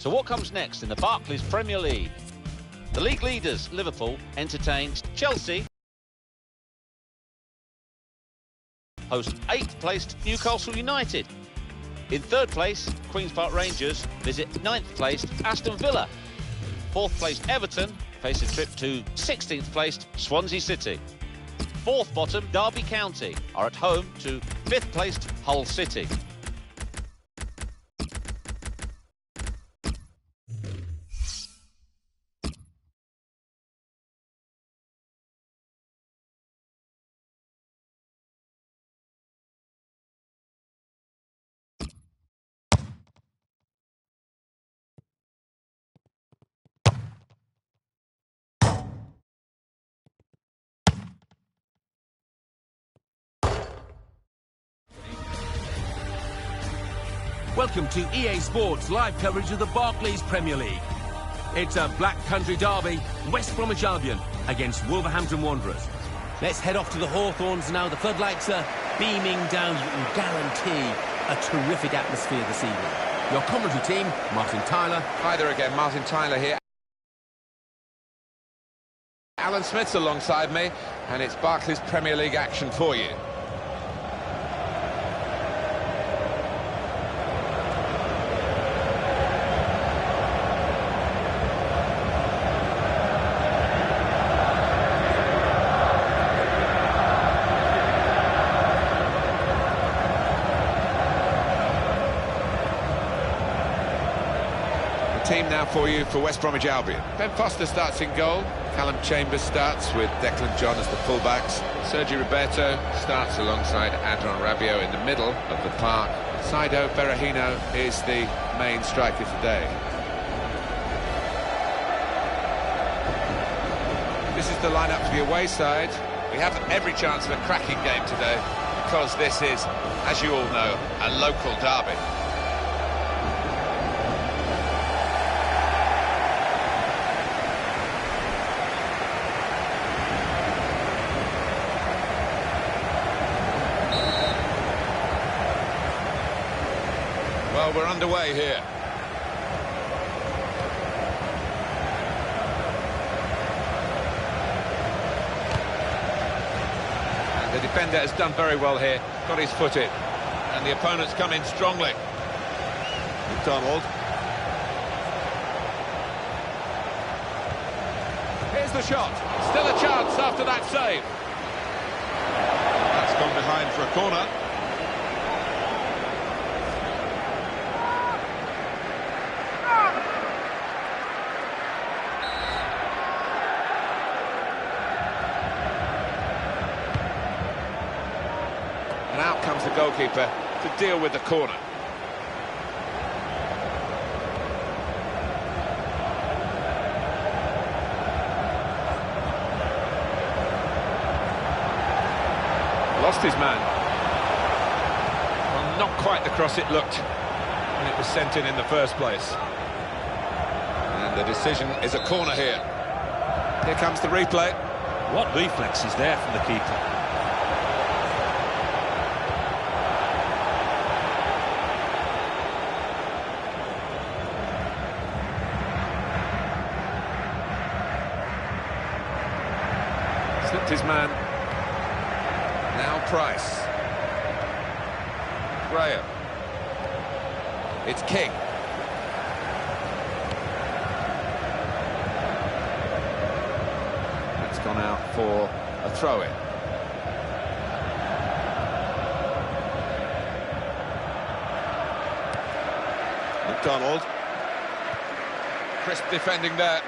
So what comes next in the Barclays Premier League? The league leaders, Liverpool, entertains Chelsea, host 8th placed Newcastle United. In 3rd place, Queen's Park Rangers visit 9th placed Aston Villa. 4th placed Everton face a trip to 16th placed Swansea City. 4th bottom, Derby County, are at home to 5th placed Hull City. Welcome to EA Sports live coverage of the Barclays Premier League. It's a Black Country derby, West Bromwich Albion against Wolverhampton Wanderers. Let's head off to the Hawthorns now. The floodlights are beaming down. You can guarantee a terrific atmosphere this evening. Your commentary team, Martin Tyler. Hi there again, Martin Tyler here. Alan Smith's alongside me, and it's Barclays Premier League action for you. Team now for you for West Bromwich Albion. Ben Foster starts in goal. Callum Chambers starts with Declan John as the fullbacks. Sergi Roberto starts alongside Adron Rabiot in the middle of the park. Saido Berahino is the main striker today. This is the lineup for the away side. We have every chance of a cracking game today because this is, as you all know, a local derby. Well, we're underway here. And the defender has done very well here, got his foot in. And the opponent's come in strongly. McDonald. Here's the shot. Still a chance after that save. That's gone behind for a corner. And out comes the goalkeeper to deal with the corner. Lost his man. Well, not quite the cross it looked when it was sent in the first place. And the decision is a corner here. Here comes the replay. What reflexes there from the keeper. Slipped his man. Now Price. Graham. It's King. gone out for a throw-in. McDonald. Crisp defending there.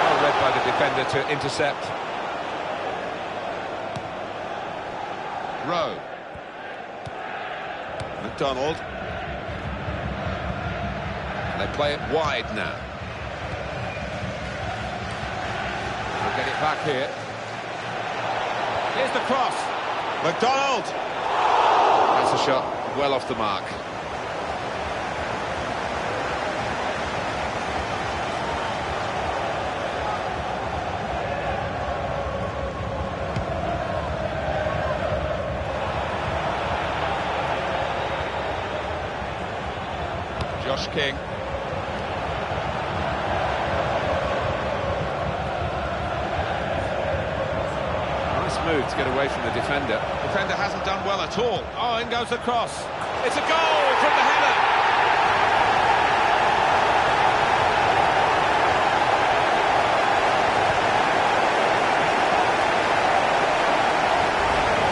Well read by the defender to intercept. Rowe. McDonald. And they play it wide now. We'll get it back here. Here's the cross. McDonald! That's a shot well off the mark. Josh King. Move to get away from the defender. Defender hasn't done well at all. Oh, in goes the cross. It's a goal from the header.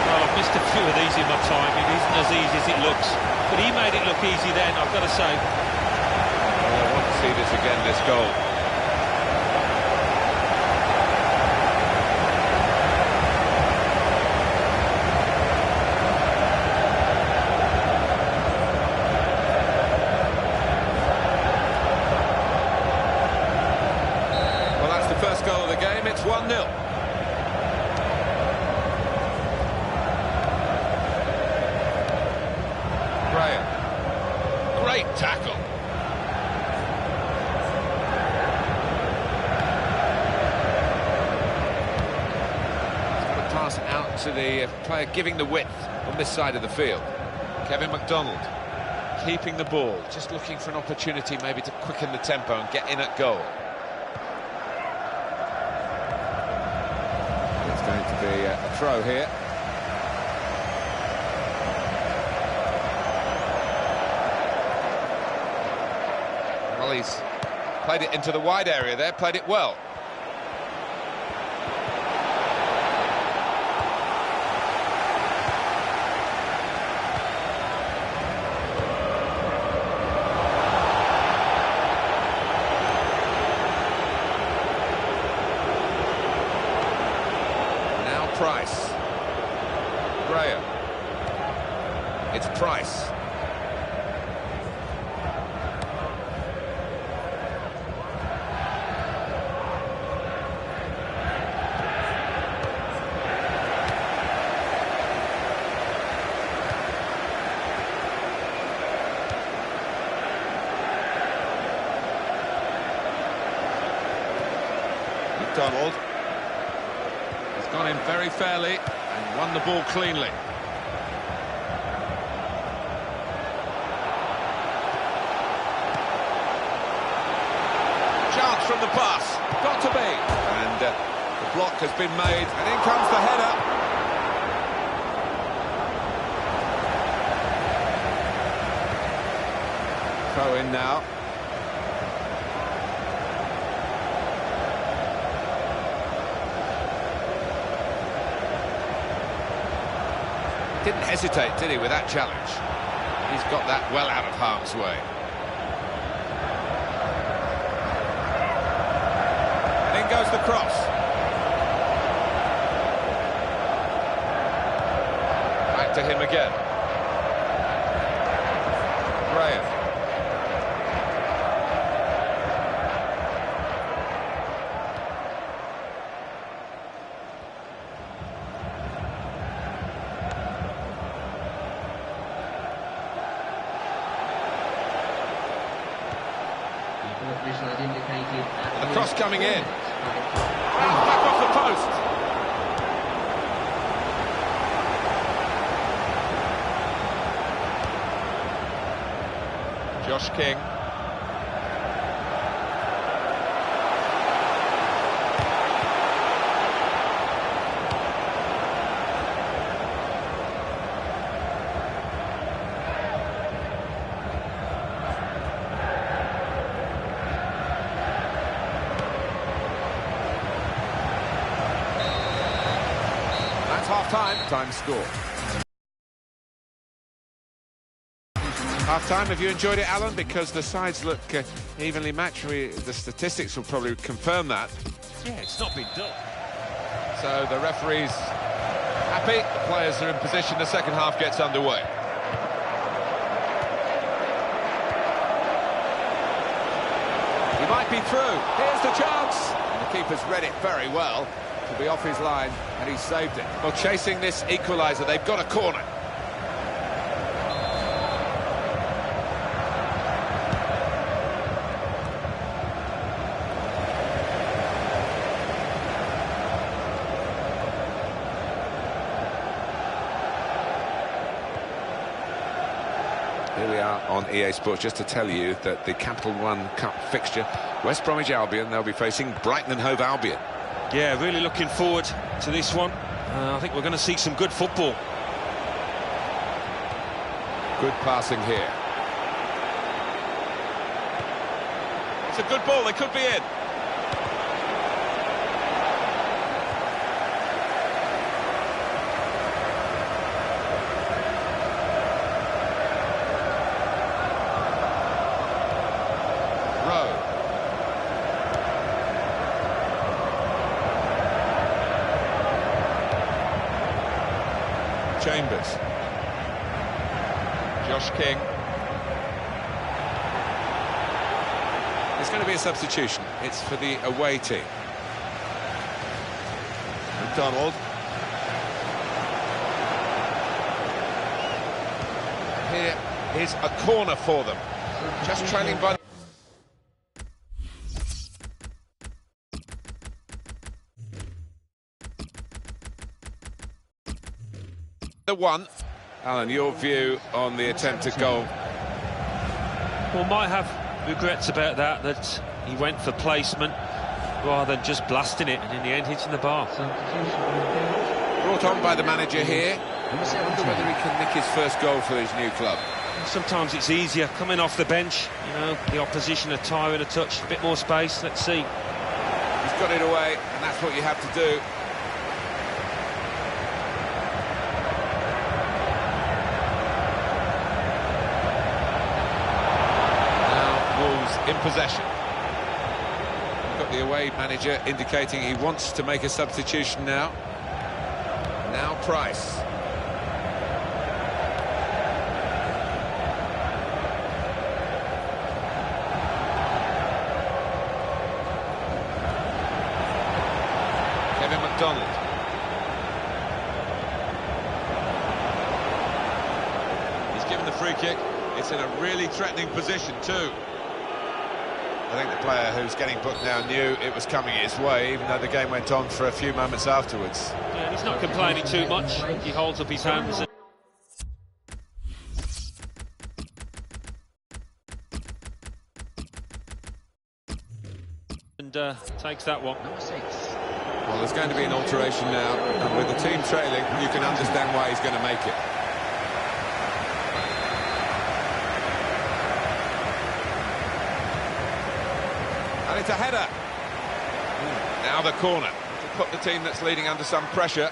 Well, I've missed a few of these in my time. It isn't as easy as it looks. But he made it look easy then, I've got to say. Well, I want to see this again, this goal. First goal of the game, it's 1-0. Graham. Great tackle. The pass out to the player giving the width on this side of the field. Kevin McDonald keeping the ball, just looking for an opportunity maybe to quicken the tempo and get in at goal. Going to be a throw here. Well, he's played it into the wide area there, played it well. Price. Graham. It's Price. McDonald. Gone in very fairly and won the ball cleanly. Chance from the pass, got to be. And the block has been made, and in comes the header. Throw in now. Didn't hesitate, did he, with that challenge? He's got that well out of harm's way. And in goes the cross. Back to him again. Graham. The cross coming in. Back off the post. Josh King. half-time score. Half-time, have you enjoyed it, Alan? Because the sides look evenly matched. The statistics will probably confirm that. Yeah, it's not been done. So the referee's happy, the players are in position, the second half gets underway. He might be through, here's the chance! And the keeper's read it very well to be off his line, and he saved it. Well, chasing this equaliser, they've got a corner. Here we are on EA Sports, just to tell you that the Capital One Cup fixture, West Bromwich Albion, they'll be facing Brighton and Hove Albion. Yeah, really looking forward to this one. I think we're going to see some good football. Good passing here. It's a good ball, they could be in. Chambers. Josh King. There's going to be a substitution. It's for the away team. McDonald. Here is a corner for them. Just trailing by... The one. Alan, your view on the attempted goal? Well, might have regrets about that he went for placement rather than just blasting it and in the end hitting the bar. Brought on by the manager here. I wonder whether he can nick his first goal for his new club. Sometimes it's easier coming off the bench, you know, the opposition are tiring a touch, a bit more space, let's see. He's got it away, and that's what you have to do. In possession. We've got the away manager indicating he wants to make a substitution now. Now Price. Kevin McDonald. He's given the free kick. It's in a really threatening position too. I think the player who's getting booked now knew it was coming his way, even though the game went on for a few moments afterwards. Yeah, he's not complaining too much. He holds up his hands and takes that one. Well, there's going to be an alteration now, and with the team trailing, you can understand why he's going to make it. And it's a header. Now the corner to put the team that's leading under some pressure.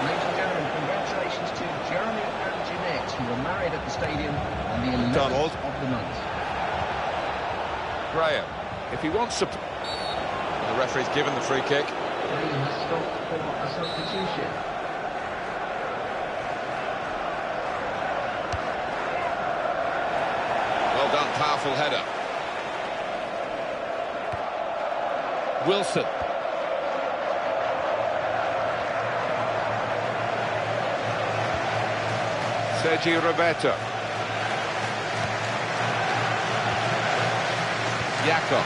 Ladies and gentlemen, congratulations to Jeremy and Jeanette, who were married at the stadium on the 11th of the month. Graham. If he wants to... The referee's given the free kick. He has stopped for a substitution. Well done, powerful header. Wilson. Sergi Roberto. Jakob.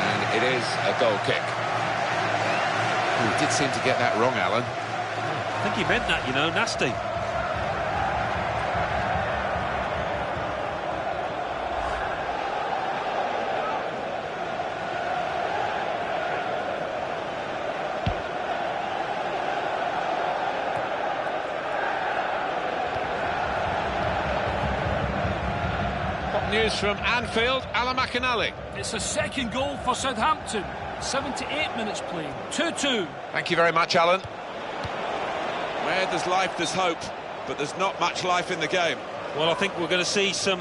And it is a goal kick. He did seem to get that wrong, Alan. I think he meant that, you know, nasty. news from Anfield, Alan McInally. It's a second goal for Southampton. 78 minutes played, 2-2. Thank you very much, Alan. Where there's life, there's hope, but there's not much life in the game. Well, I think we're going to see some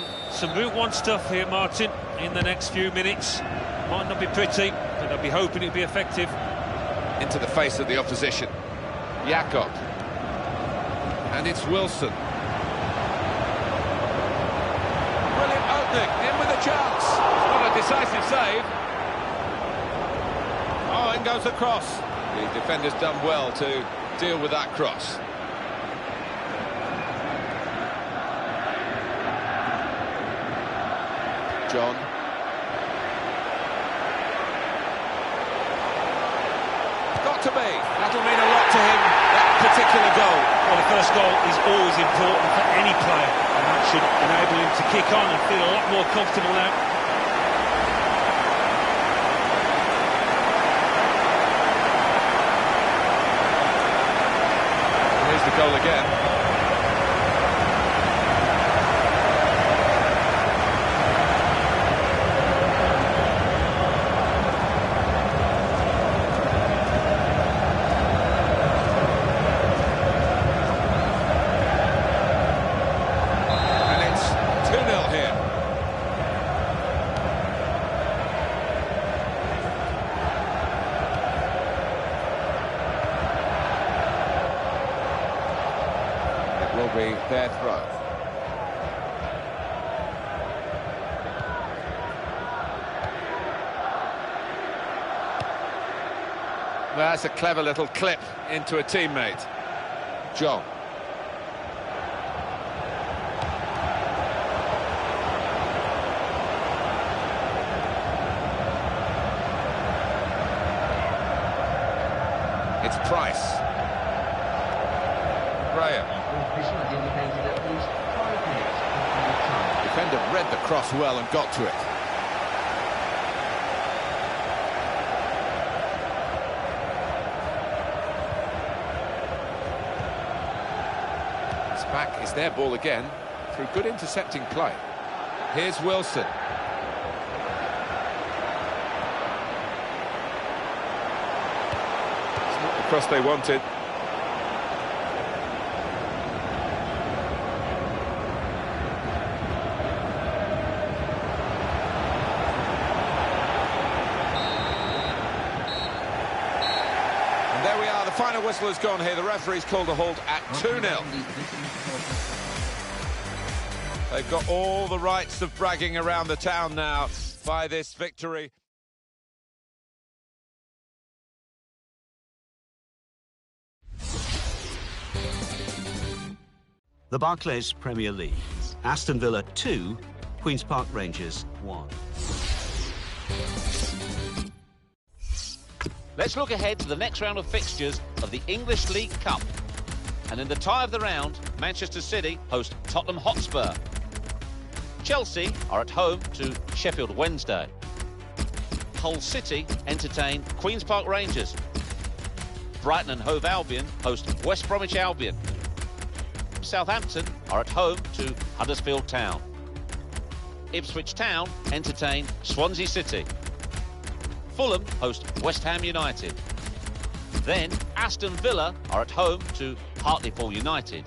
Route 1 stuff here, Martin, in the next few minutes. Might not be pretty, but I'll be hoping it'll be effective. Into the face of the opposition. Jakob. And it's Wilson. Brilliant opening, in with a chance. Not a decisive save. Oh, in goes the cross. The defender's done well to deal with that cross. John. Got to be. That'll mean a lot to him, that particular goal. Well, the first goal is always important for any player, and that should enable him to kick on and feel a lot more comfortable now. Here's the goal again. Will be their throw. That's a clever little clip into a teammate. John. It's Price. Graham. Defender read the cross well and got to it. It's back, it's their ball again, through good intercepting play. Here's Wilson. It's not the cross they wanted. There we are, the final whistle has gone here. The referee's called a halt at 2-0. They've got all the rights of bragging around the town now by this victory. The Barclays Premier League. Aston Villa 2, Queen's Park Rangers 1. Let's look ahead to the next round of fixtures of the English League Cup. And in the tie of the round, Manchester City host Tottenham Hotspur. Chelsea are at home to Sheffield Wednesday. Hull City entertain Queen's Park Rangers. Brighton and Hove Albion host West Bromwich Albion. Southampton are at home to Huddersfield Town. Ipswich Town entertain Swansea City. Fulham host West Ham United. Then Aston Villa are at home to Hartlepool United.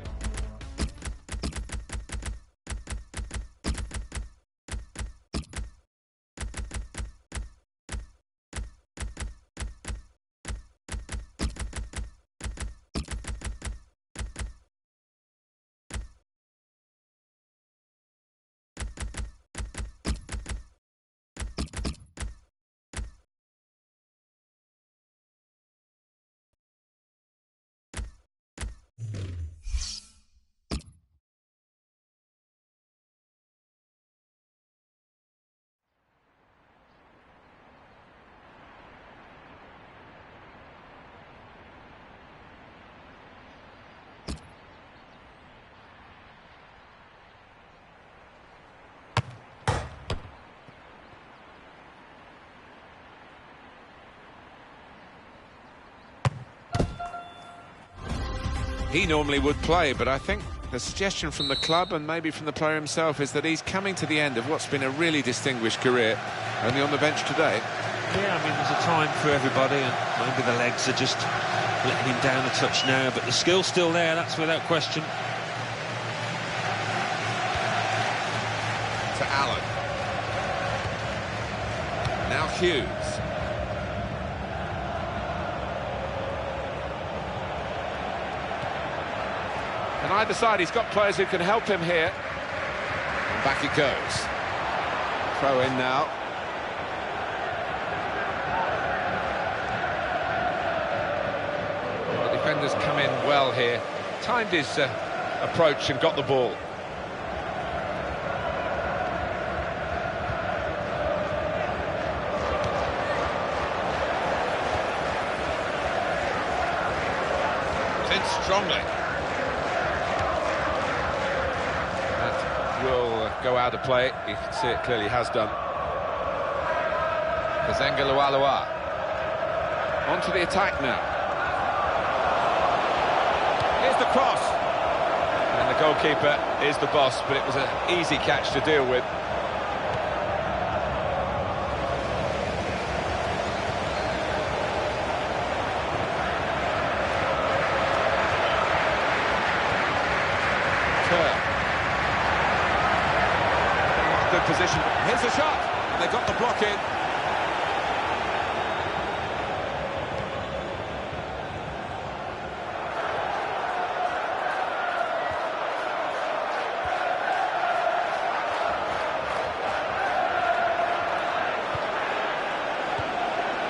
He normally would play, but I think The suggestion from the club and maybe from the player himself is that he's coming to the end of what's been a really distinguished career, only on the bench today. Yeah, I mean, there's a time for everybody, and maybe the legs are just letting him down a touch now, but the skill's still there, that's without question. To Allen. Now Hughes. And either side, he's got players who can help him here. And back he goes. Throw in now. The defenders come in well here. Timed his approach and got the ball. In strongly. Will go out of play. You can see it clearly has done. Kazenga Lualua onto the attack now. Here's the cross, and the goalkeeper is the boss, but it was an easy catch to deal with. Good position. Here's the shot. And they got the block in.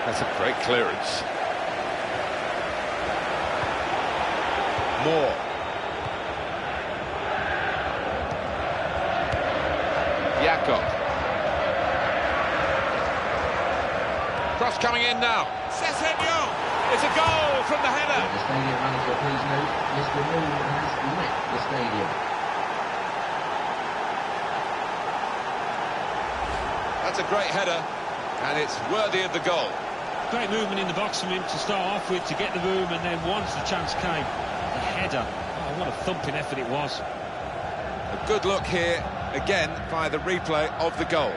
That's a great clearance. Moore. Jakob. Cross coming in now. Sessegnon! It's a goal from the header. The stadium manager, please note, Mr. Moon has left the stadium. That's a great header, and it's worthy of the goal. Great movement in the box from him to start off with, to get the room, and then once the chance came, the header. Oh, what a thumping effort it was. A good look here, again, by the replay of the goal.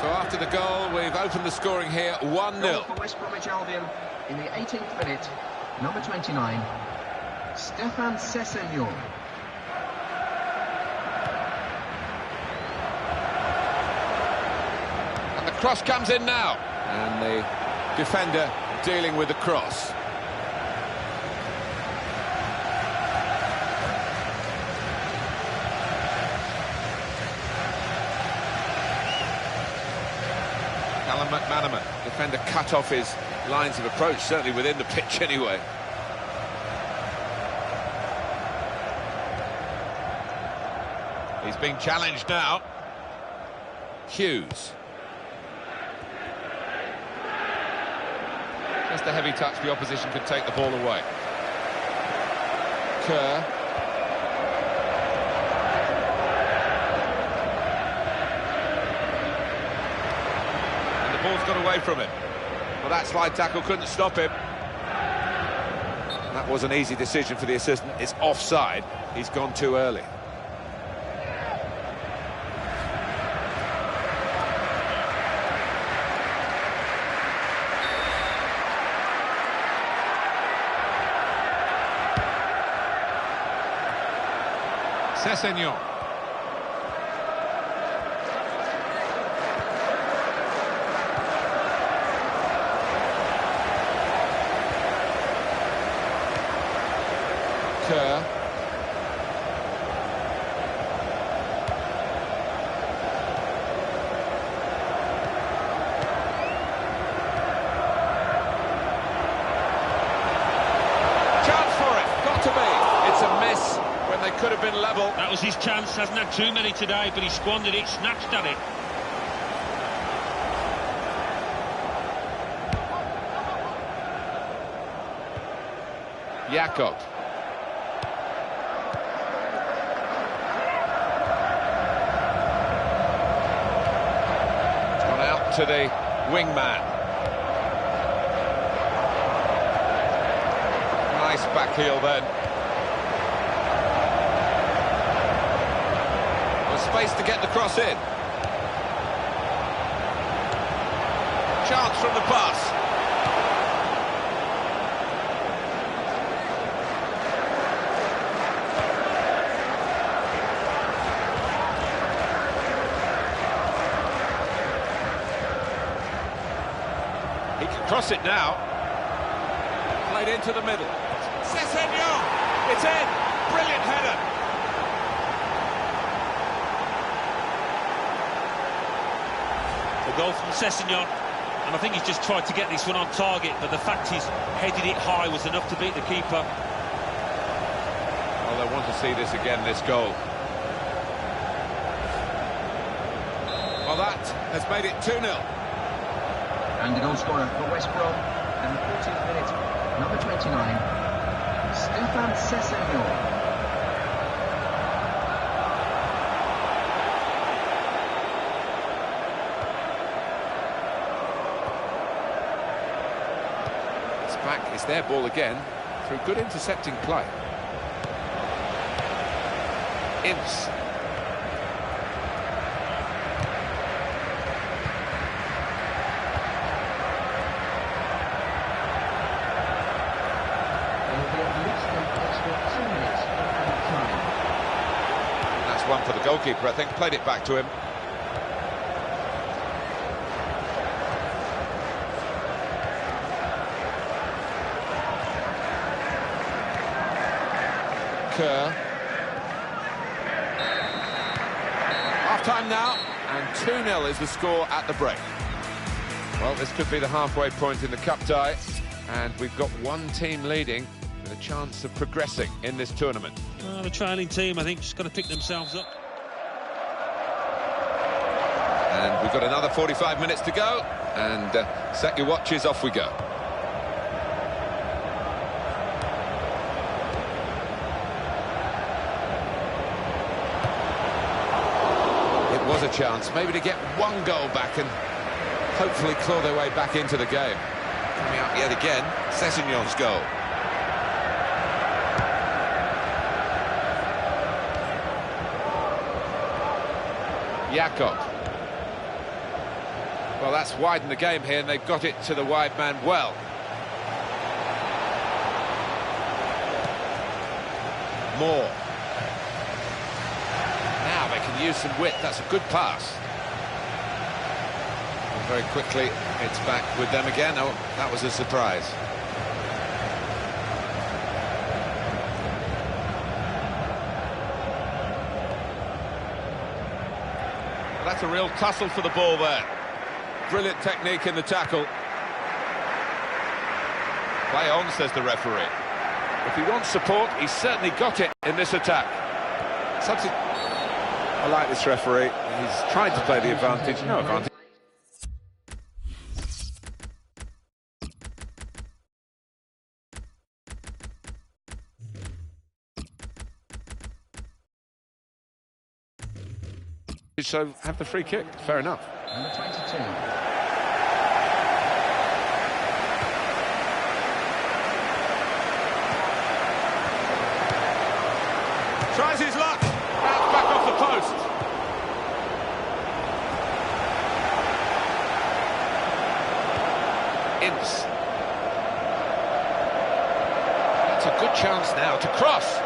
So after the goal, we've opened the scoring here, 1-0. Goal for West Bromwich Albion in the 18th minute, number 29, Stefan Sessegnon. And the cross comes in now. And the defender dealing with the cross. Alan McManaman, defender cut off his lines of approach, certainly within the pitch anyway. He's being challenged now. Hughes. Just a heavy touch, the opposition could take the ball away. Kerr. Ball's got away from him. Well, that slide tackle couldn't stop him. That was an easy decision for the assistant. It's offside. He's gone too early. Sessegnon. Kerr. Chance for it, got to be. It's a miss when they could have been level. That was his chance, hasn't had too many today, but he squandered it, snatched at it. Jakob. It's gone out to the wingman. Nice back heel then. space to get the cross in. Chance from the pass. He can cross it now. Played into the middle. Sessegnon! It's in! Brilliant header! The goal from Sessegnon, and I think he's just tried to get this one on target, but the fact he's headed it high was enough to beat the keeper. Well, they want to see this again, this goal. Well, that has made it 2-0. And the goal scorer for West Brom, and the 14th minute, number 29, Stefan Sessegnon. It's back, it's their ball again, through good intercepting play. Ince. One for the goalkeeper, I think, played it back to him. Kerr. Half-time now, and 2-0 is the score at the break. Well, this could be the halfway point in the cup tie, and we've got one team leading with a chance of progressing in this tournament. Well, the trailing team, I think, just got to pick themselves up. And we've got another 45 minutes to go, and set your watches, off we go. It was a chance, maybe to get one goal back and hopefully claw their way back into the game. Coming up yet again, Sessegnon's goal. Jakob. Well, that's widened the game here, and they've got it to the wide man well. Moore. Now they can use some width. That's a good pass. And very quickly, it's back with them again. Oh, that was a surprise. That's a real tussle for the ball there. Brilliant technique in the tackle. Play on, says the referee. If he wants support, he's certainly got it in this attack. I like this referee. He's trying to play the advantage. No advantage. So have the free kick. Fair enough. Number 22. Tries his luck. That's back off the post. Ince. That's a good chance now to cross.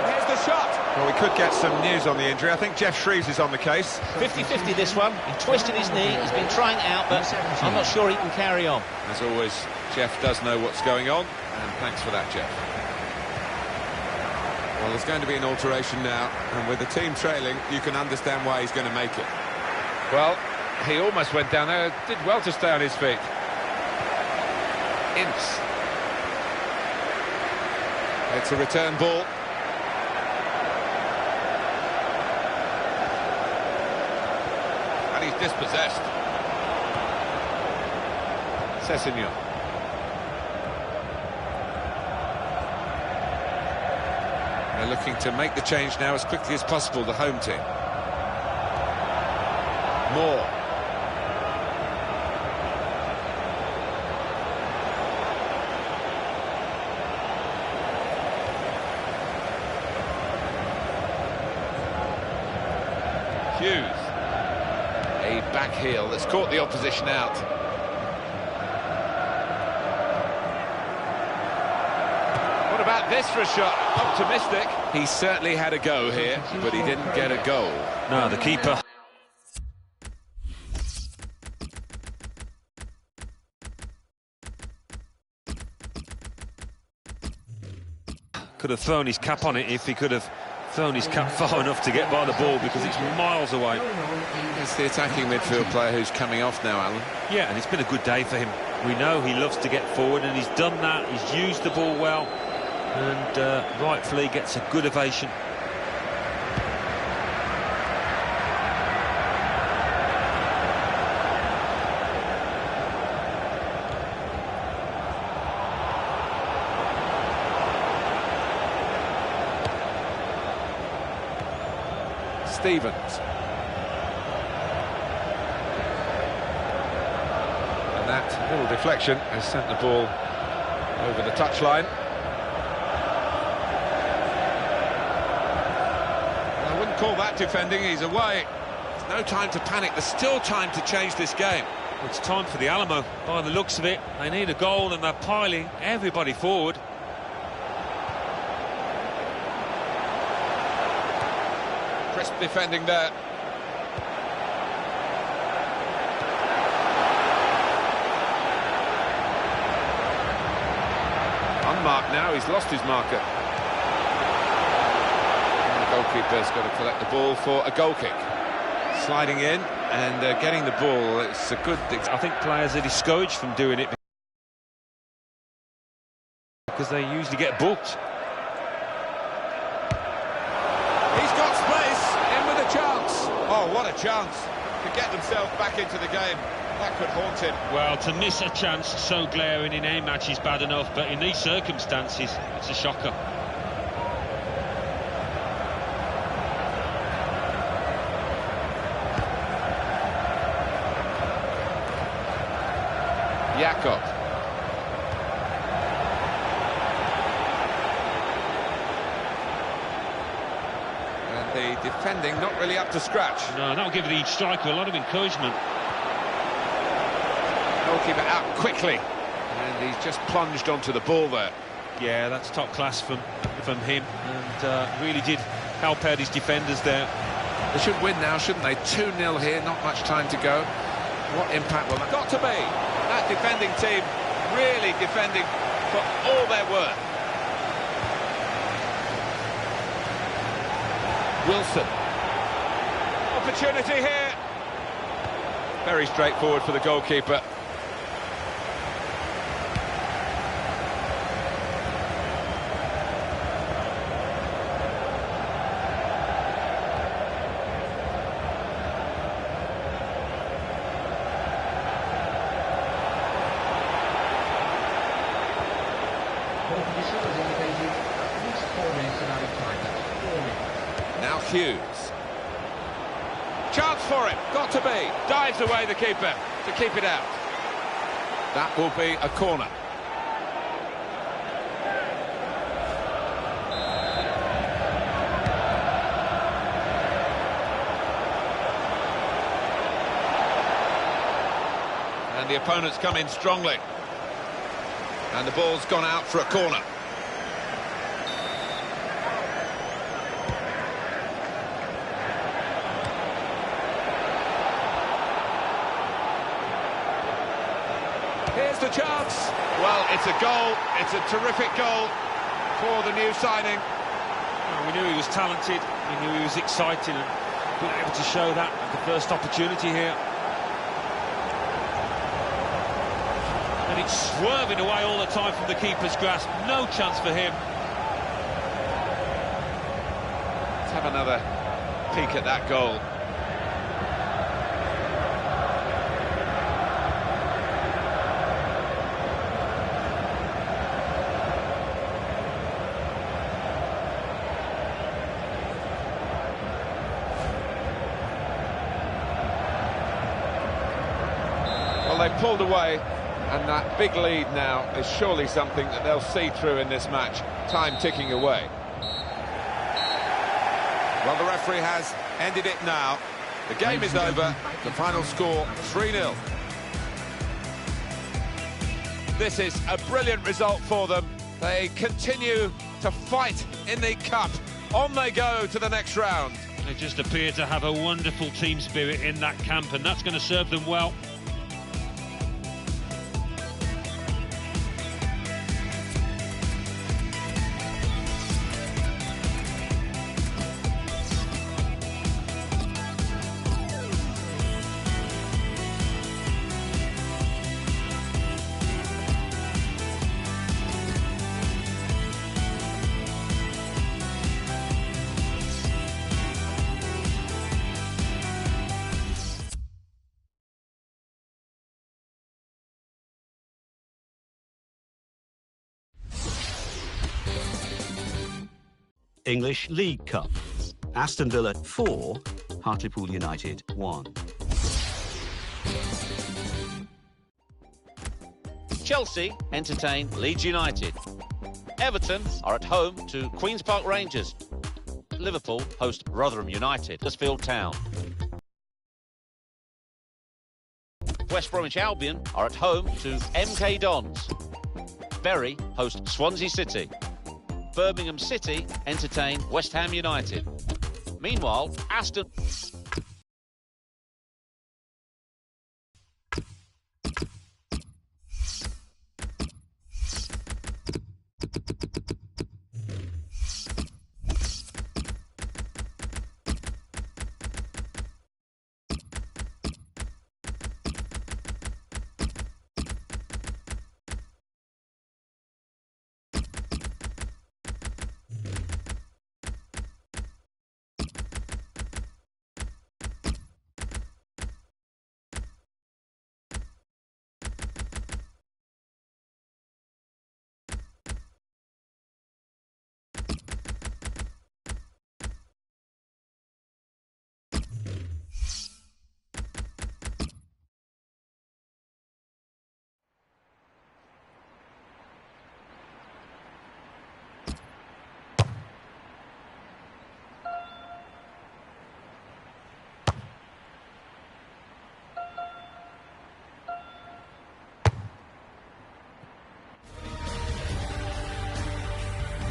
Here's the shot. Well, we could get some news on the injury. I think Jeff Shreves is on the case. 50-50 this one. He twisted his knee, he's been trying it out, but I'm not sure he can carry on. As always, Jeff does know what's going on, and thanks for that, Jeff. Well, there's going to be an alteration now, and with the team trailing, you can understand why he's going to make it. Well, he almost went down there, did well to stay on his feet. Ince. It's a return ball. And he's dispossessed. Sessegnon. They're looking to make the change now as quickly as possible, the home team. Moore. Hughes. A back heel that's caught the opposition out. What about this for a shot? Optimistic. He certainly had a go here, but he didn't get a goal. No, the keeper. Could have thrown his cap on it if he could have thrown his cap far enough to get by the ball, because it's miles away. It's the attacking midfield player who's coming off now, Alan. Yeah, and it's been a good day for him. We know he loves to get forward, and he's done that. He's used the ball well, and rightfully gets a good ovation. Stevens. And that little deflection has sent the ball over the touchline. I wouldn't call that defending, he's away. There's no time to panic, there's still time to change this game. It's time for the Alamo, by the looks of it. They need a goal, and they're piling everybody forward. Crisp defending there. Unmarked now, he's lost his marker. And the goalkeeper's got to collect the ball for a goal kick. Sliding in and getting the ball, it's a good... I think players are discouraged from doing it because they usually get booked. He's got space, in with a chance. Oh, what a chance to get themselves back into the game. That could haunt him. Well, to miss a chance so glaring in a match is bad enough, but in these circumstances, it's a shocker. Jakob. The defending not really up to scratch. No, that'll give the striker a lot of encouragement. Goalkeeper out quickly, and he's just plunged onto the ball there. Yeah, that's top class from him, and really did help out his defenders there. They should win now, shouldn't they? 2-0 here, not much time to go. What impact will that... Got to be! That defending team really defending for all they're worth. Wilson. Opportunity here. Very straightforward for the goalkeeper. Now Hughes. Chance for him, got to be. Dives away the keeper to keep it out. That will be a corner. And the opponents come in strongly. And the ball's gone out for a corner. Here's the chance. Well, it's a goal. It's a terrific goal for the new signing. Well, we knew he was talented. We knew he was exciting, and being able to show that at the first opportunity here. And it's swerving away all the time from the keeper's grasp. No chance for him. Let's have another peek at that goal. Well, they pulled away, and that big lead now is surely something that they'll see through in this match. Time ticking away. Well, the referee has ended it now. The game is over. The final score, 3-0. This is a brilliant result for them. They continue to fight in the cup. On they go to the next round. They just appear to have a wonderful team spirit in that camp, and that's going to serve them well. English League Cup. Aston Villa 4, Hartlepool United 1. Chelsea entertain Leeds United. Everton are at home to Queen's Park Rangers. Liverpool host Rotherham United, Huddersfield Town. West Bromwich Albion are at home to MK Dons. Bury host Swansea City. Birmingham City entertain West Ham United. Meanwhile, Aston...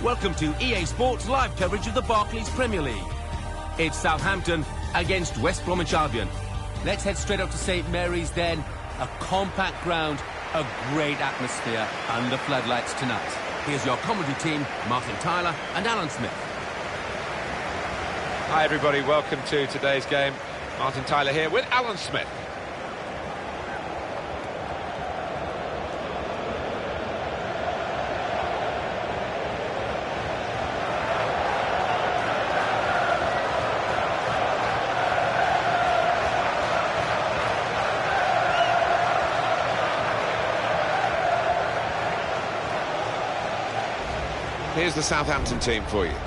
Welcome to EA Sports live coverage of the Barclays Premier League. It's Southampton against West Bromwich Albion. Let's head straight up to St Mary's then. A compact ground, a great atmosphere under floodlights tonight. Here's your commentary team, Martin Tyler and Alan Smith. Hi everybody, welcome to today's game. Martin Tyler here with Alan Smith. Here's the Southampton team for you. The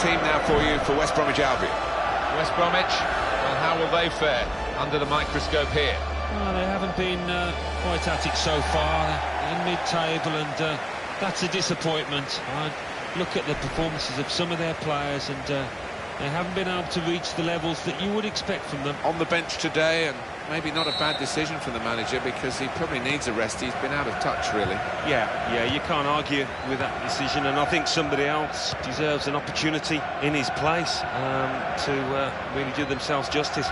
team now for you for West Bromwich Albion. West Bromwich, well, how will they fare under the microscope here? Well, they haven't been quite at it so far. They're in mid-table, and that's a disappointment. I look at the performances of some of their players, and they haven't been able to reach the levels that you would expect from them. On the bench today, and maybe not a bad decision from the manager, because he probably needs a rest. He's been out of touch, really. Yeah, you can't argue with that decision, and I think somebody else deserves an opportunity in his place to really do themselves justice.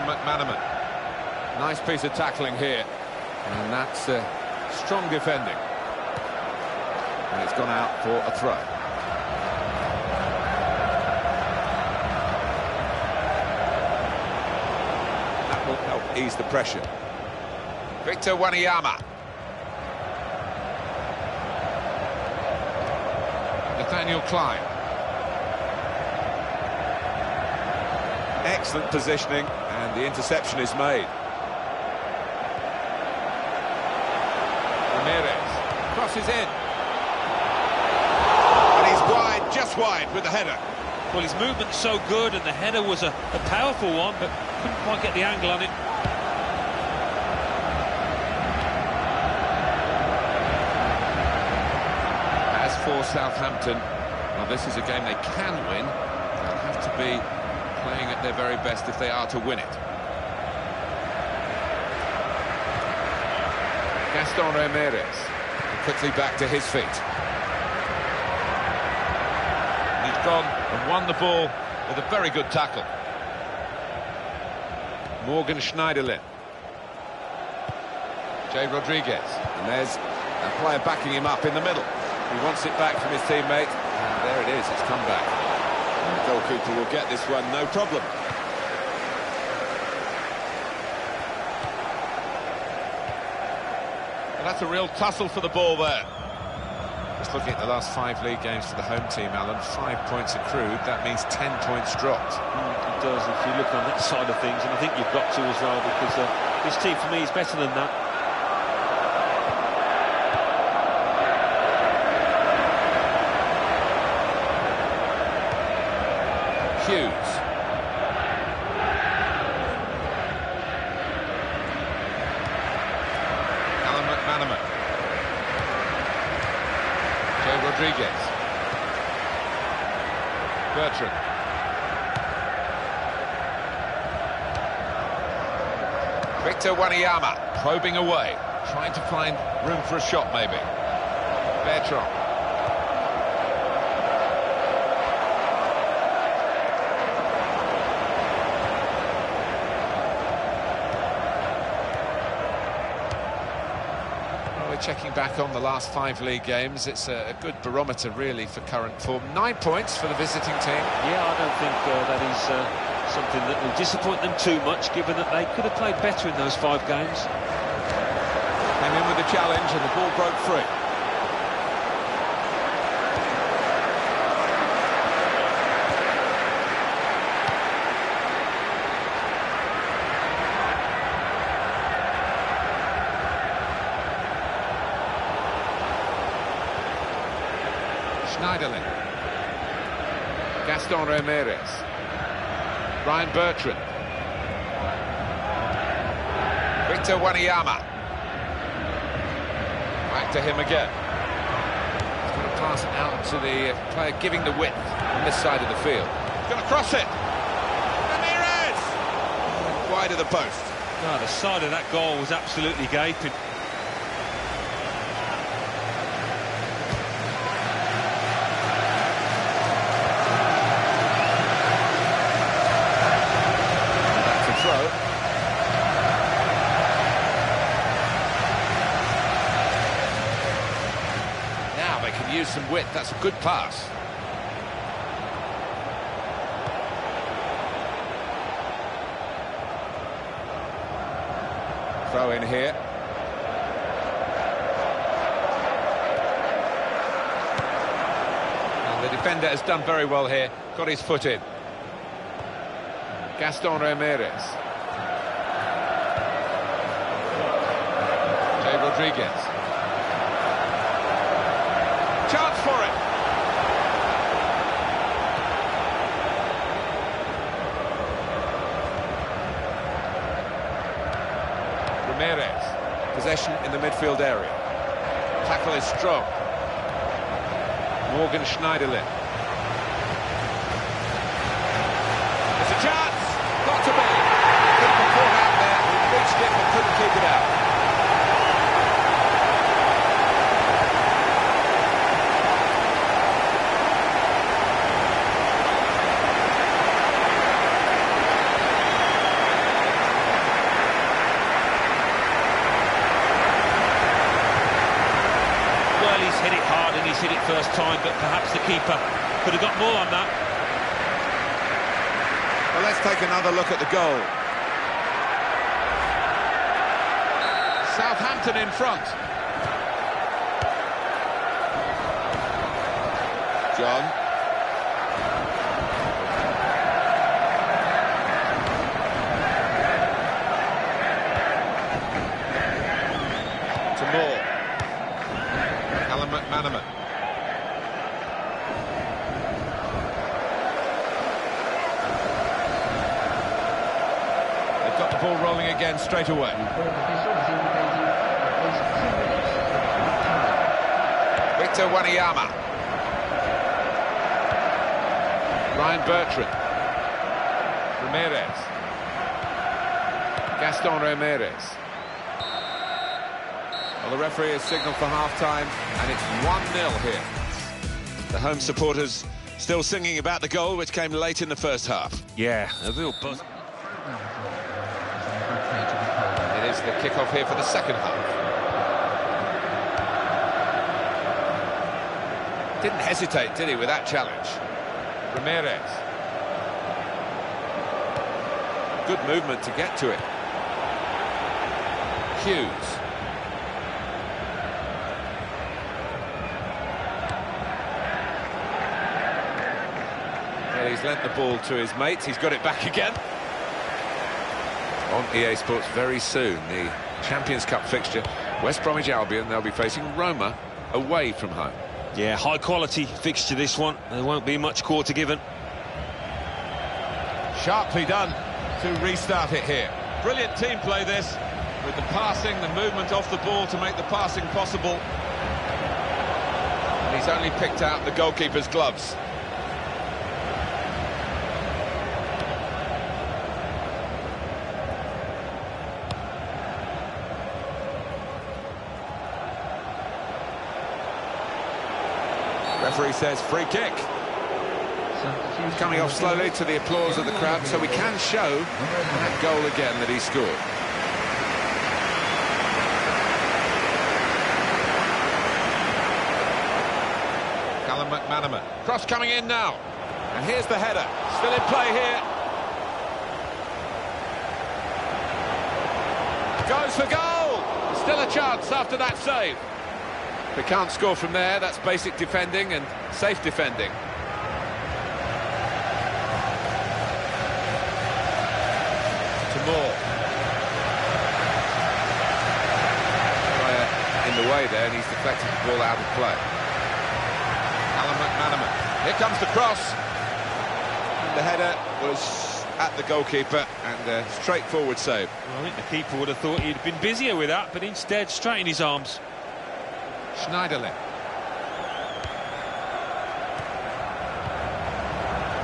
McManaman. Nice piece of tackling here. And that's strong defending. And it's gone out for a throw. That will help ease the pressure. Victor Wanyama. Nathaniel Klein. Excellent positioning, and the interception is made. Ramirez crosses in. just wide with the header. Well, his movement's so good, and the header was a powerful one, but couldn't quite get the angle on it. As for Southampton, well, this is a game they can win. They'll have to be playing at their very best if they are to win it. Gaston Ramirez quickly back to his feet. He's gone and won the ball with a very good tackle. Morgan Schneiderlin. Jay Rodriguez. And there's a player backing him up in the middle. He wants it back from his teammate. And there it is, it's come back. And the goalkeeper will get this one, no problem. Well, that's a real tussle for the ball there. Just looking at the last 5 league games for the home team, Alan, 5 points accrued. That means 10 points dropped. It does, if you look on that side of things, and I think you've got to as well, because this team, for me, is better than that. Hughes. Alan McManaman. Jay Rodriguez. Bertrand. Victor Wanyama probing away, trying to find room for a shot maybe. Bertrand. Checking back on the last 5 league games, it's a good barometer really for current form. 9 points for the visiting team. Yeah, I don't think that is something that will disappoint them too much, given that they could have played better in those 5 games. Came in with the challenge and the ball broke free. Schneiderlin. Gaston Ramirez. Ryan Bertrand. Victor Wanyama. Back to him again. He's going to pass it out to the player giving the width on this side of the field. He's going to cross it. Ramirez! Wide of the post. No, the side of that goal was absolutely gaping. Use some width, that's a good pass. Throw in here. And the defender has done very well here, got his foot in. Gaston Ramirez. Jay Rodriguez. Chance for it. Ramirez. Possession in the midfield area. Tackle is strong. Morgan Schneiderlin. There's a chance. Got to be. Keeper caught out there. He reached it but couldn't keep it out. Hit it hard and he's hit it first time, but perhaps the keeper could have got more on that. Well, let's take another look at the goal. Southampton in front. John. To Moore. McManaman. again straight away. Victor Wanyama. Ryan Bertrand. Ramirez. Gaston Ramirez. Well, the referee has signalled for half-time, and it's 1-0 here. The home supporters still singing about the goal, which came late in the first half. Yeah, a real buzz. It is the kick-off here for the second half. Didn't hesitate, did he, with that challenge? Ramirez. Good movement to get to it. Hughes. Well, he's lent the ball to his mates. He's got it back again. On EA Sports very soon, the Champions Cup fixture. West Bromwich Albion, they'll be facing Roma away from home. Yeah, high-quality fixture, this one. There won't be much quarter given. Sharply done to restart it here. Brilliant team play, this, with the passing, the movement off the ball to make the passing possible. And he's only picked out the goalkeeper's gloves. Referee says free kick. Coming off slowly to the applause of the crowd, so we can show that goal again that he scored. Callum McManaman. Cross coming in now. And here's the header. Still in play here. Goes for goal. Still a chance after that save. If they can't score from there, that's basic defending and safe defending. Moore. In the way there, and he's deflected the ball out of play. Callum McManaman. Here comes the cross. The header was at the goalkeeper, and a straightforward save. Well, I think the keeper would have thought he'd been busier with that, but instead straight in his arms. Schneiderlin.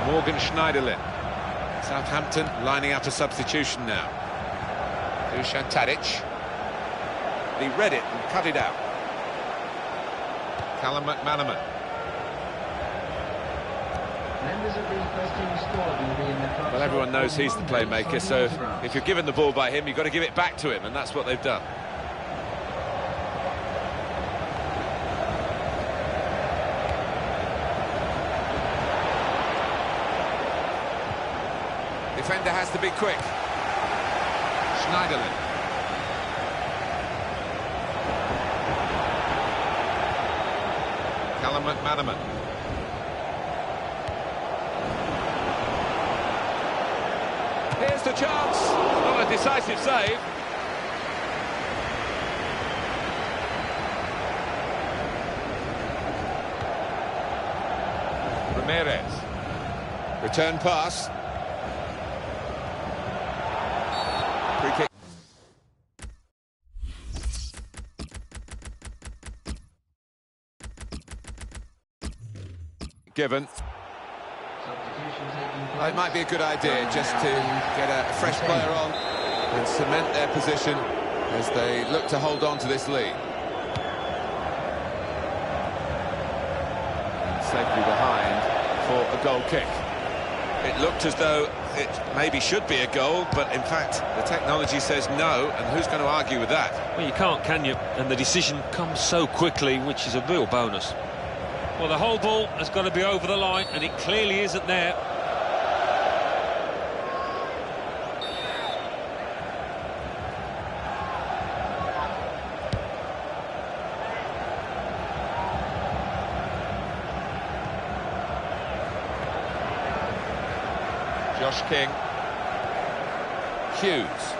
Morgan Schneiderlin. Southampton lining up a substitution now. Dusan Tadic. He read it and cut it out. Callum McManaman. Well, everyone knows he's the playmaker, so if you're given the ball by him, you've got to give it back to him, and that's what they've done. Defender has to be quick. Schneiderlin. Callum McManaman. Here's the chance. Not a decisive save. Ramirez. Return pass. Free kick. Given. Well, it might be a good idea just to get a fresh player on and cement their position as they look to hold on to this lead. And safely behind for a goal kick. It looked as though it maybe should be a goal, but in fact the technology says no, and who's going to argue with that? Well, you can't, can you? And the decision comes so quickly, which is a real bonus. Well, the whole ball has got to be over the line, and it clearly isn't there. Josh King. Hughes.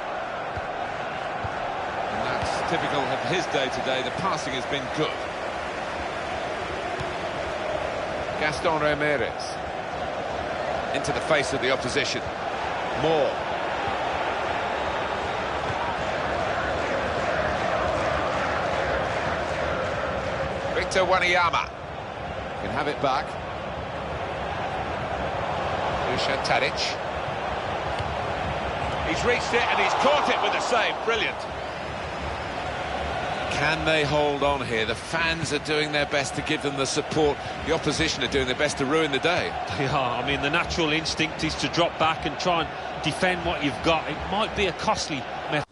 And that's typical of his day today. The passing has been good. Gaston Ramirez. Into the face of the opposition. Moore. Victor Wanyama can have it back. Dusan Tadic. He's reached it and he's caught it with a save. Brilliant. Can they hold on here? The fans are doing their best to give them the support. The opposition are doing their best to ruin the day. Yeah, I mean, the natural instinct is to drop back and try and defend what you've got. It might be a costly method.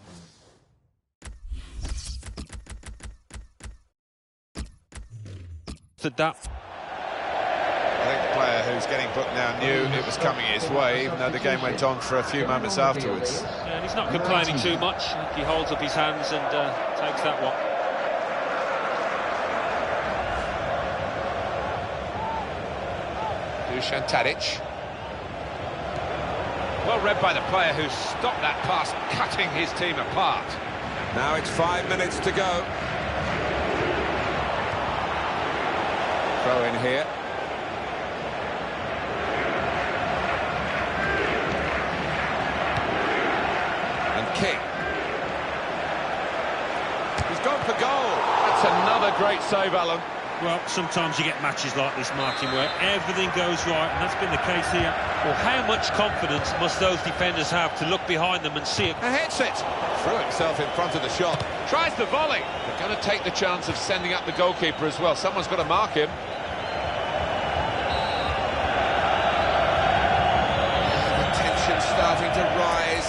That. I think the player who's getting booked now knew it was coming his way, even though the game went on for a few moments afterwards. Yeah, and he's not complaining too much. He holds up his hands and takes that one. Dusan Tadic. Well read by the player who stopped that pass, cutting his team apart. Now it's 5 minutes to go. Throw in here. And King. He's gone for goal. That's another great save, Alan. Well, sometimes you get matches like this, Martin, where everything goes right, and that's been the case here. Well, how much confidence must those defenders have to look behind them and see it? And hits it. Threw himself in front of the shot. Tries the volley. They're going to take the chance of sending up the goalkeeper as well. Someone's got to mark him. The tension's starting to rise.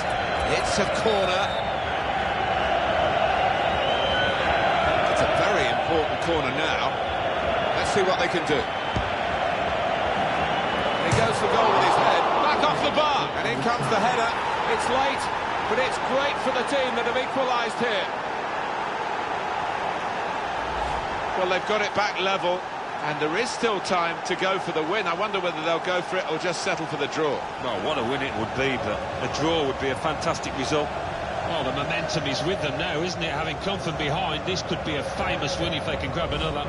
It's a corner. It's a very important corner now. Let's see what they can do. He goes for goal with his head. Back off the bar. And in comes the header. It's late, but it's great for the team that have equalised here. Well, they've got it back level, and there is still time to go for the win. I wonder whether they'll go for it or just settle for the draw. Well, what a win it would be, but a draw would be a fantastic result. Well, the momentum is with them now, isn't it? Having come from behind, this could be a famous win if they can grab another.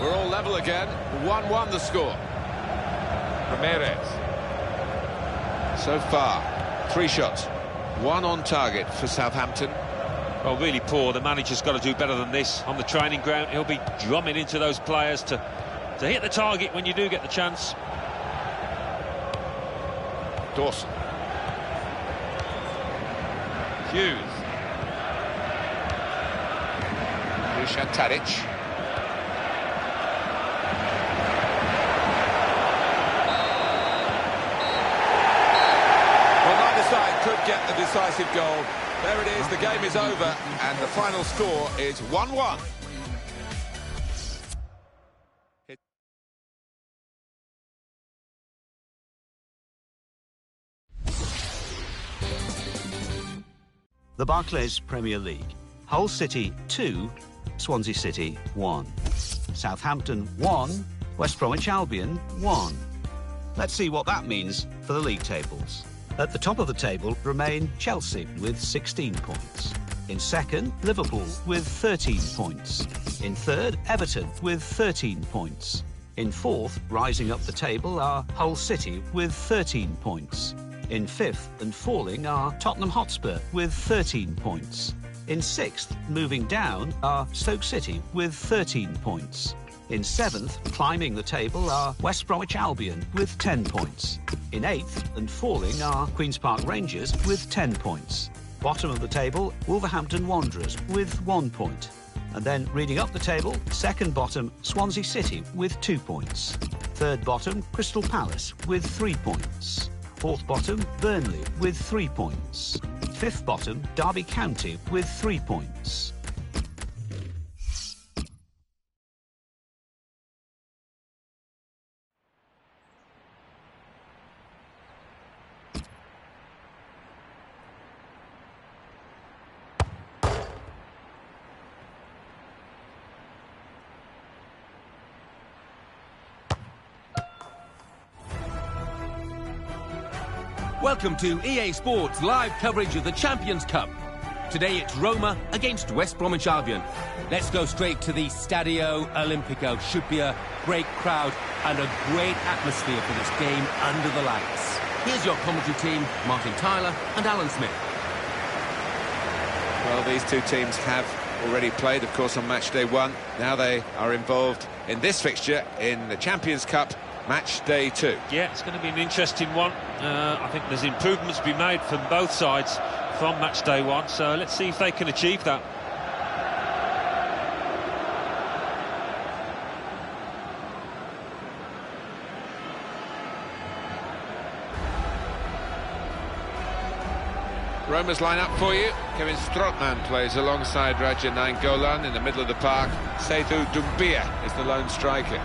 We're all level again. 1-1 the score. Ramirez. So far, 3 shots. 1 on target for Southampton. Well, really poor. The manager's got to do better than this. On the training ground, he'll be drumming into those players to hit the target when you do get the chance. Dawson. Hughes. Dusan Tadic. Well, neither side could get the decisive goal. There it is, the game is over, and the final score is 1-1. The Barclays Premier League. Hull City 2, Swansea City 1. Southampton 1, West Bromwich Albion 1. Let's see what that means for the league tables. At the top of the table remain Chelsea with 16 points. In second, Liverpool with 13 points. In third, Everton with 13 points. In fourth, rising up the table, are Hull City with 13 points. In fifth and falling are Tottenham Hotspur with 13 points. In sixth, moving down, are Stoke City with 13 points. In seventh, climbing the table, are West Bromwich Albion with 10 points. In eighth and falling are Queen's Park Rangers with 10 points. Bottom of the table, Wolverhampton Wanderers with 1 point. And then reading up the table, second bottom, Swansea City with 2 points. Third bottom, Crystal Palace with 3 points. Fourth bottom, Burnley with 3 points. Fifth bottom, Derby County with 3 points. Welcome to EA Sports live coverage of the Champions Cup. Today it's Roma against West Bromwich Albion. Let's go straight to the Stadio Olimpico. Should be a great crowd and a great atmosphere for this game under the lights. Here's your commentary team, Martin Tyler and Alan Smith. Well, these two teams have already played, of course, on match day 1. Now they are involved in this fixture in the Champions Cup, match day 2. Yeah, it's going to be an interesting one. I think there's improvements to be made from both sides from match day 1, so let's see if they can achieve that. Roma's line up for you. Kevin Strootman plays alongside Raja Nainggolan in the middle of the park. Seydou Doumbia is the lone striker.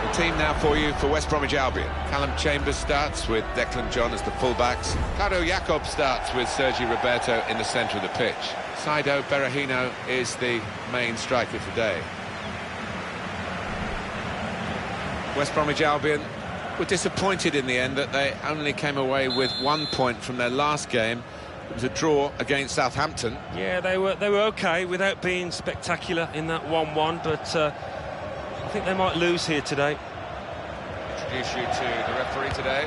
The team now for you for West Bromwich Albion. Callum Chambers starts with Declan John as the fullbacks. Claudio Jacob starts with Sergi Roberto in the centre of the pitch. Saido Berahino is the main striker today. West Bromwich Albion were disappointed in the end that they only came away with 1 point from their last game. It was a draw against Southampton. Yeah, they were okay without being spectacular in that 1-1, but I think they might lose here today. Introduce you to the referee today,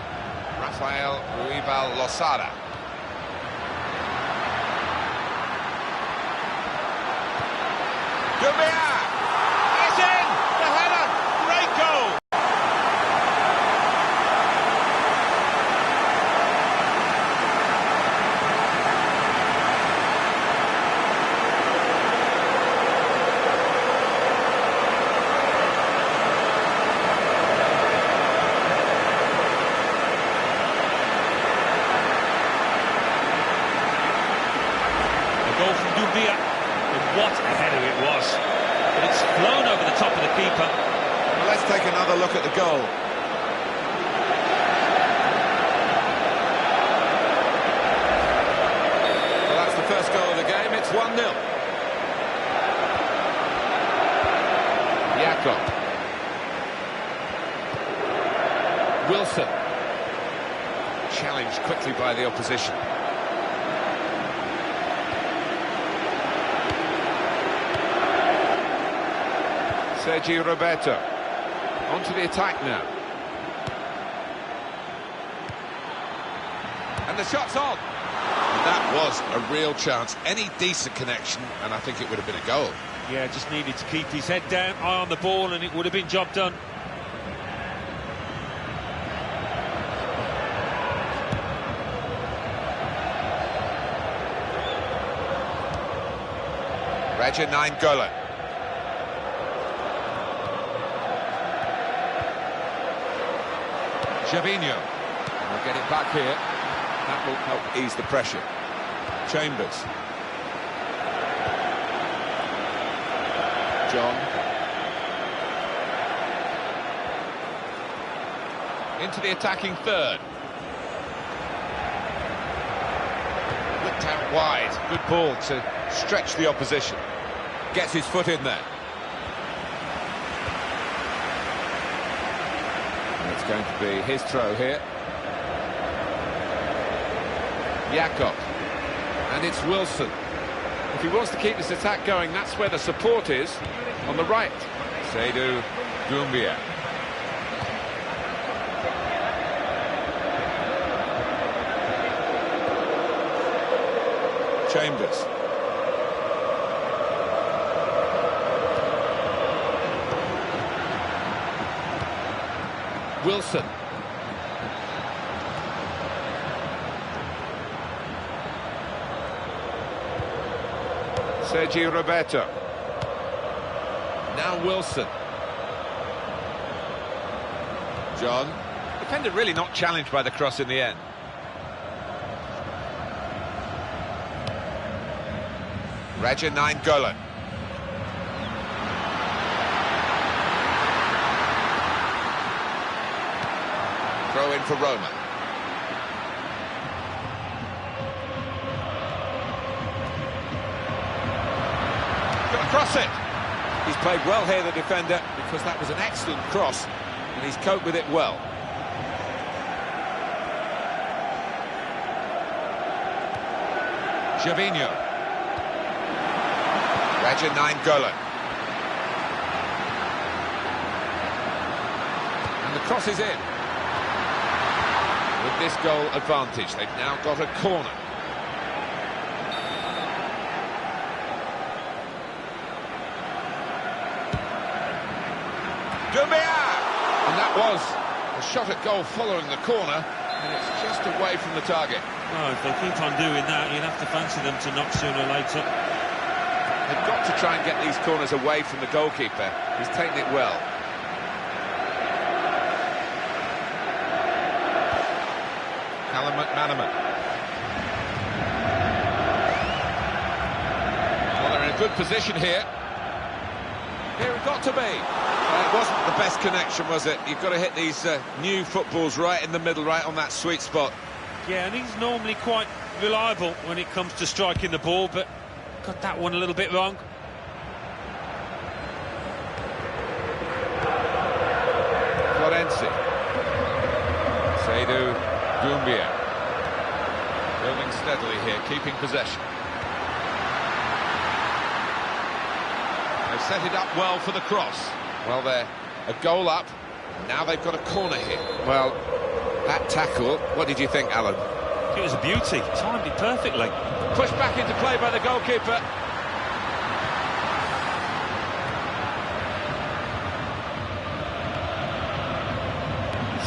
Rafael Ruibal Losada. Doumbia! It's in! The header! Great goal! A goal from Doumbia. What a header it was. But it's flown over the top of the keeper. Well, let's take another look at the goal. Well, that's the first goal of the game. It's 1-0. Jakob. Wilson. Challenged quickly by the opposition. Sergi Roberto onto the attack now, and the shot's on. And that was a real chance, any decent connection, and I think it would have been a goal. Yeah, just needed to keep his head down, eye on the ball, and it would have been job done. Raja Nainggolan. Gervinho will get it back here. That will help ease the pressure. Chambers. John. Into the attacking third. Whipped out wide. Good ball to stretch the opposition. Gets his foot in there. Going to be his throw here. Jakob. And it's Wilson. If he wants to keep this attack going, that's where the support is, on the right. Seydou Doumbia. Chambers. Wilson. Sergi Roberto. Now Wilson. John. Defender really not challenged by the cross in the end. Raja Nainggolan. Throw in for Roma. Going to cross it. He's played well here, the defender, because that was an excellent cross, and he's coped with it well. Gervinho. Raja Nainggolan. Crosses in. With this goal advantage, they've now got a corner. And that was a shot at goal following the corner, and it's just away from the target. Oh, if they keep on doing that, you'd have to fancy them to knock sooner or later. They've got to try and get these corners away from the goalkeeper. He's taken it well. Callum McManaman. Well, they're in a good position here. Here it got to be. It wasn't the best connection, was it? You've got to hit these new footballs right in the middle, right on that sweet spot. Yeah, and he's normally quite reliable when it comes to striking the ball, but got that one a little bit wrong. Florenzi. Seydou Doumbia. Building steadily here, keeping possession. They've set it up well for the cross. Well, they're a goal up. Now they've got a corner here. Well, that tackle, what did you think, Alan? It was a beauty. Timed it perfectly. Pushed back into play by the goalkeeper.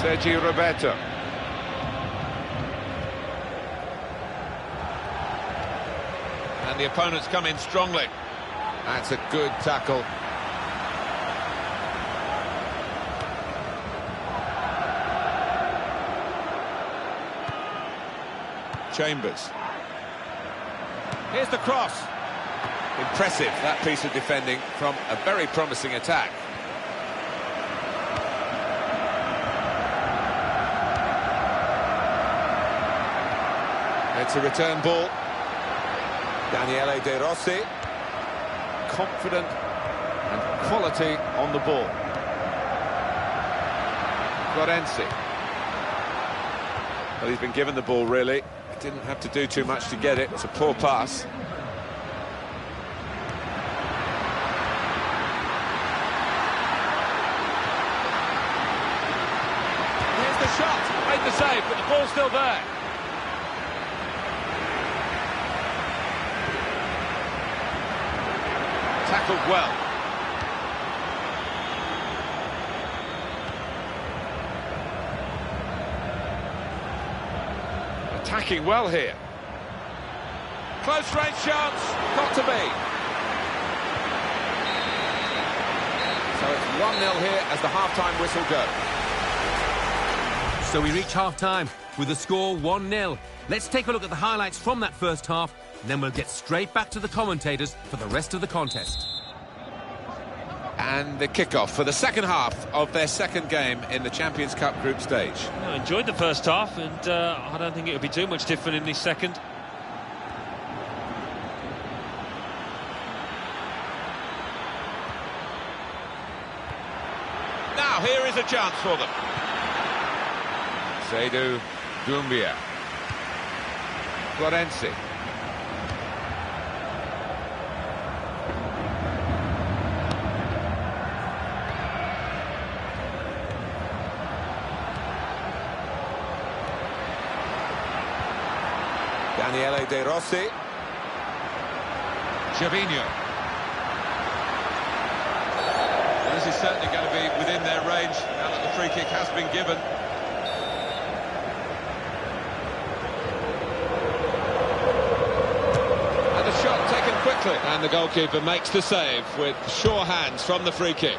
Sergi Roberto. And the opponents come in strongly. That's a good tackle. Chambers. Here's the cross. Impressive, that piece of defending from a very promising attack. It's a return ball. Daniele De Rossi. Confident and quality on the ball. Florenzi. Well, he's been given the ball, really. Didn't have to do too much to get it. It's a poor pass. Here's the shot. Made the save, but the ball's still there. Tackled well. Attacking well here. Close range chance, got to be. So it's 1-0 here as the half-time whistle goes. So we reach half-time with the score 1-0. Let's take a look at the highlights from that first half, and then we'll get straight back to the commentators for the rest of the contest. And the kick-off for the second half of their second game in the Champions Cup group stage. I enjoyed the first half, and I don't think it would be too much different in this second. Now here is a chance for them. Seydou Doumbia. Florenzi. Daniele De Rossi. Gervinho. Well, this is certainly going to be within their range now that the free kick has been given. And the shot taken quickly. And the goalkeeper makes the save with sure hands from the free kick.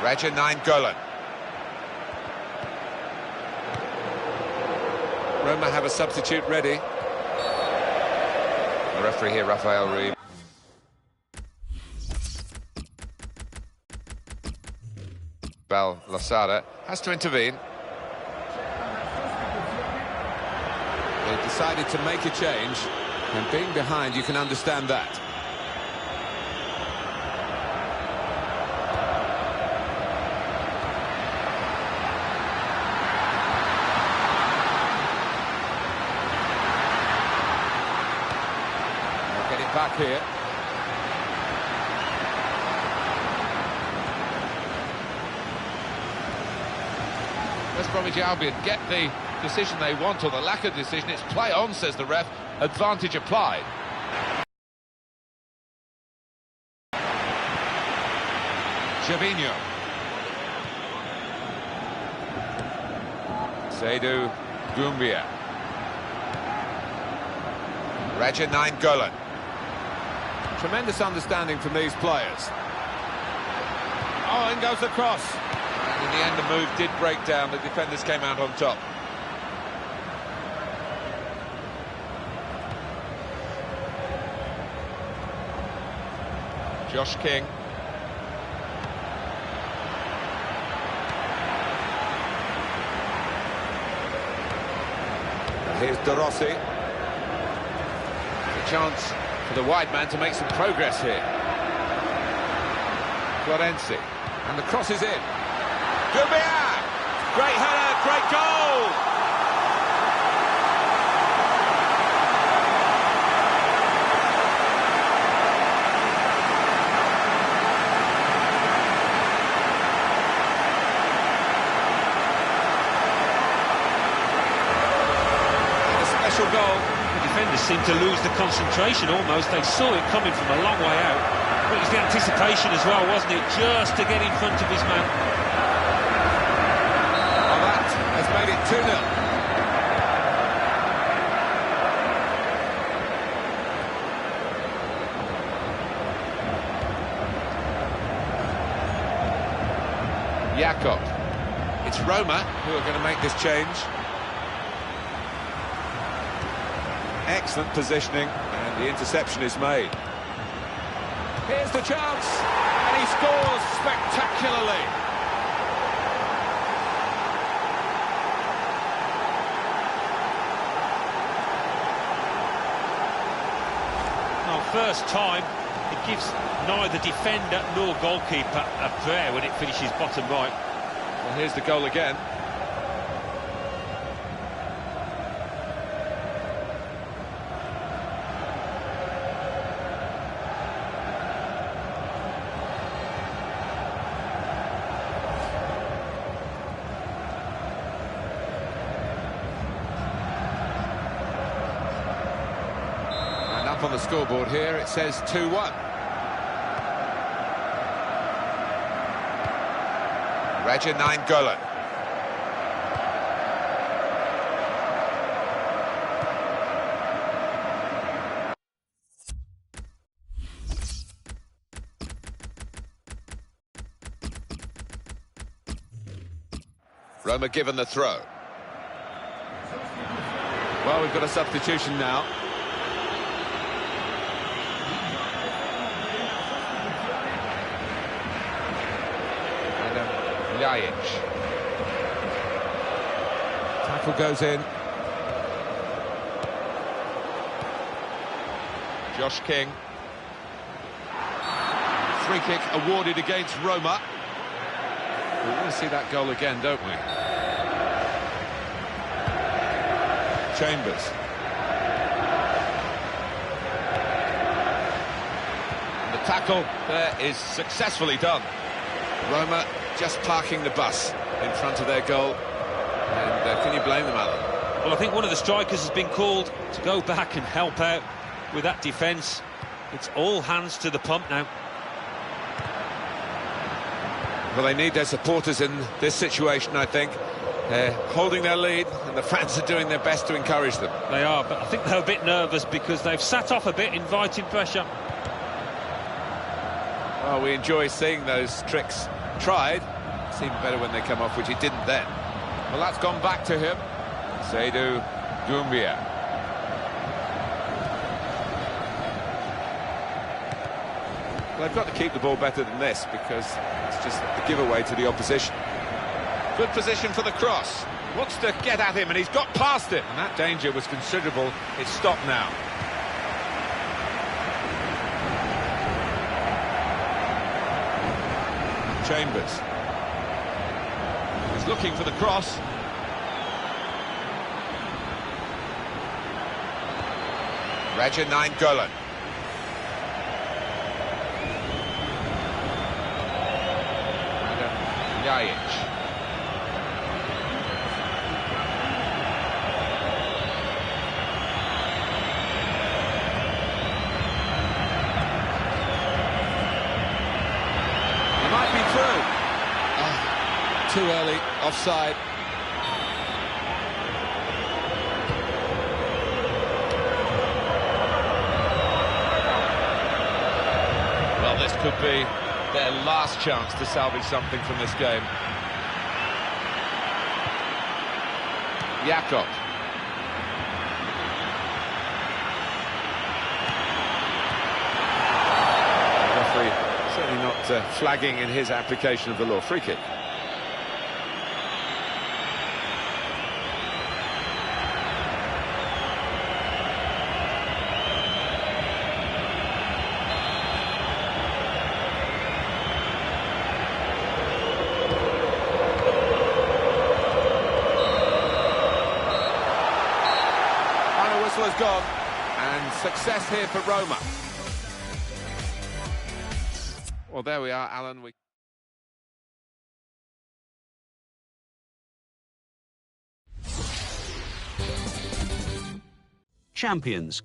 Raja Nainggolan. Roma have a substitute ready. The referee here, Rafael Reeb. Bal Losada has to intervene. They decided to make a change, and being behind, you can understand that. Back here. West Bromwich Albion get the decision they want, or the lack of decision. It's play on, says the ref. Advantage applied. Gervinho. Seydou Doumbia. Raja Nainggolan. Tremendous understanding from these players. Oh, in goes the cross. And in the end, the move did break down. The defenders came out on top. Josh King. Here's De Rossi. A chance for the wide man to make some progress here. Florenzi. And the cross is in. Doumbia! Great header, great goal! And a special goal. The defenders seemed to lose the concentration almost. They saw it coming from a long way out. But it was the anticipation as well, wasn't it? Just to get in front of his man. Well, that has made it 2-0. Jakob. It's Roma who are going to make this change. Excellent positioning, and the interception is made. Here's the chance, and he scores spectacularly. Well, first time, it gives neither defender nor goalkeeper a prayer when it finishes bottom right. Well, here's the goal again. On the scoreboard here, it says 2-1. Raja Nainggolan. Roma given the throw. Well, we've got a substitution now. Tackle goes in. Josh King. Free kick awarded against Roma. We want to see that goal again, don't we? Chambers. And the tackle there is successfully done. Roma just parking the bus in front of their goal, and can you blame them, Alan? Well, I think one of the strikers has been called to go back and help out with that defence. It's all hands to the pump now. Well, they need their supporters in this situation, I think. They're holding their lead, and the fans are doing their best to encourage them. They are, but I think they're a bit nervous because they've sat off a bit, inviting pressure. Well, we enjoy seeing those tricks tried. It's even better when they come off, which he didn't then. Well, that's gone back to him. Seydou Doumbia. Well, they've got to keep the ball better than this, because it's just a giveaway to the opposition. Good position for the cross. Wants to get at him, and he's got past it. And that danger was considerable. It's stopped now. Chambers. He's looking for the cross. Raja Nainggolan. Yajic. too early, offside. Well, this could be their last chance to salvage something from this game. Jakob. The referee certainly not flagging in his application of the law. Free kick. Whistle has gone, and success here for Roma. Well, there we are, Alan. Champions